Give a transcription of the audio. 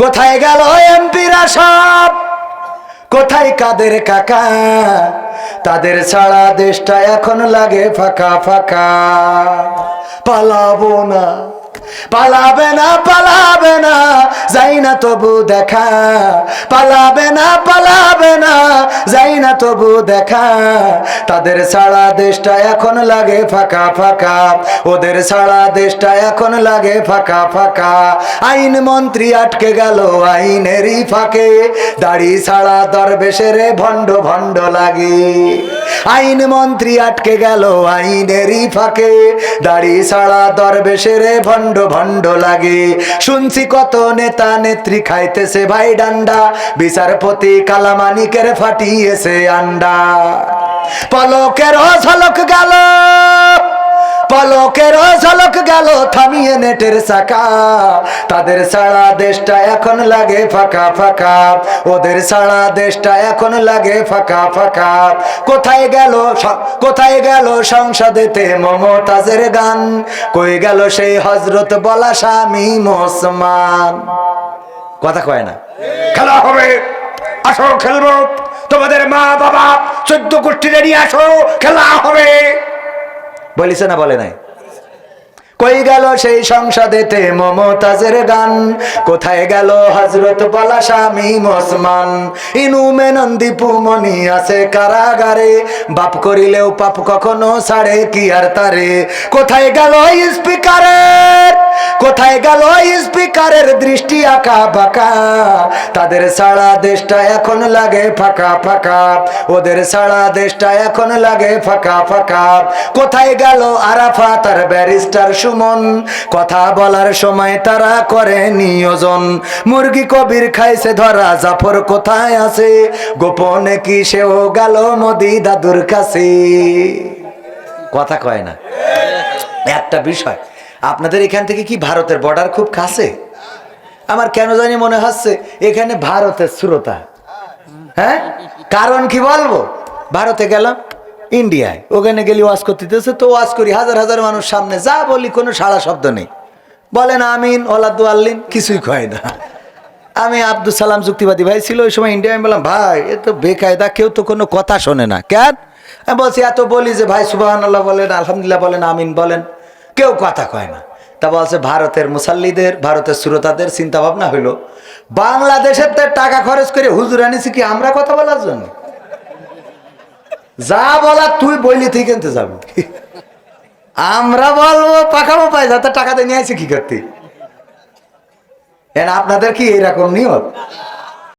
কোথায় গেল এমপিরা সব, কোথায় কাদের কাকা, তাদের ছাড়া দেশটা এখন লাগে ফাঁকা ফাঁকা। পালাবো না, পালাবে না, পালাবে না, যাই না তবু দেখা, পালাবে না, পালাবে না, যাই না তবু দেখা, তাদের ছাড়া দেশটা এখন লাগে ফাঁকা ফাঁকা, ওদের ছাড়া দেশটা এখন লাগে ফাঁকা ফাঁকা। আইন মন্ত্রী আটকে গেল আইনেরই ফাঁকে, দাড়ি ছাড়া দরবেশের ভণ্ড ভণ্ড লাগে। আইন মন্ত্রী আটকে গেল আইনেরই ফাঁকে, দাড়ি ছাড়া দরবেশের ভণ্ড ভণ্ড লাগে। শুনছি কত নেতা নেত্রী খাইতেছে ভাই ডান্ডা, বিচারপতি কালামানিকের ফাটিয়েছে আন্ডা। পলকের ঝলক গেল, পলকের ঝলক গেল থামিয়ে নেটের চাকা, তাদের ছাড়া দেশটা এখন লাগে ফাঁকা ফাঁকা, ওদের ছাড়া দেশটা এখন লাগে ফাঁকা ফাঁকা। কোথায় গেল, কোথায় গেল সংসদেতে মমতাজের গান, কই গেল সেই হযরত বলা শামীম ওসমান। কথা কয় না। খেলা হবে, আসো খেলবো, তোমাদের মা বাবা 14 গোষ্ঠীরে নিয়ে আসো, খেলা হবে। বলিছে না বলে নাই? কই গেল সেই সংসদেতে মমতাজের গান, কোথায় গেল হযরত বলা শামীম ওসমান। ইনু মেনন দীপু মনি আছে কারাগারে, বাপ করিলেও পাপ কখনো ছাড়ে কি আর তারে। কোথায় গেল স্পিকারের, কোথায় গেল স্পিকারের দৃষ্টি আঁকা বাঁকা, তাদের ছাড়া দেশটা এখন লাগে ফাঁকা ফাঁকা, ওদের ছাড়া দেশটা এখন লাগে ফাঁকা ফাঁকা। কোথায় গেল আরাফাত আর ব্যারিস্টার সুমন, কথা বলার সময় তারা করে নিয়োজন। মুরগি কবির খাইছে ধরা, জাফর কোথায় আছে, গোপনে কি সেও গেল মোদি দাদুর কাছে। কথা কয় না। একটা বিষয়, আপনাদের এখান থেকে কি ভারতের বর্ডার খুব কাছে? আমার কেন জানি মনে হচ্ছে এখানে ভারতের শ্রোতা। হ্যাঁ, কারণ কি বলবো, ভারতে গেলাম, ইন্ডিয়ায়, ওখানে গেলে ওয়াজ করতেছে, তো ওয়াজ করি হাজার হাজার মানুষ সামনে, যা বলি কোনো সাড়া শব্দ নেই। বলেন আমিন ওলাদু আল্লিন, কিছুই কয় না। আমি আব্দুল সালাম যুক্তিবাদী ভাই ছিল ওই সময় ইন্ডিয়ায়, আমি বললাম ভাই এ তো বেকায়দা, কেউ তো কোনো কথা শোনে না। কেন? আমি বলছি এত বলি যে ভাই সুবহানাল্লাহ বলেন, আলহামদুলিল্লাহ বলেন, আমিন বলেন, কেউ কথা কয় না। তা বলছে ভারতের মুসাল্লিদের, ভারতের শ্রোতাদের চিন্তা ভাবনা হইলো বাংলাদেশের টাকা খরচ করে হুজুর আনিছি কি আমরা কথা বলার জন্য? যা বলা তুই বইলি তুই কিনতে যাবি, আমরা বলবো পাকাবো পাই, যাতে টাকাতে নিয়ে আসি কি করতে। আপনাদের কি এরকম নিয়ম?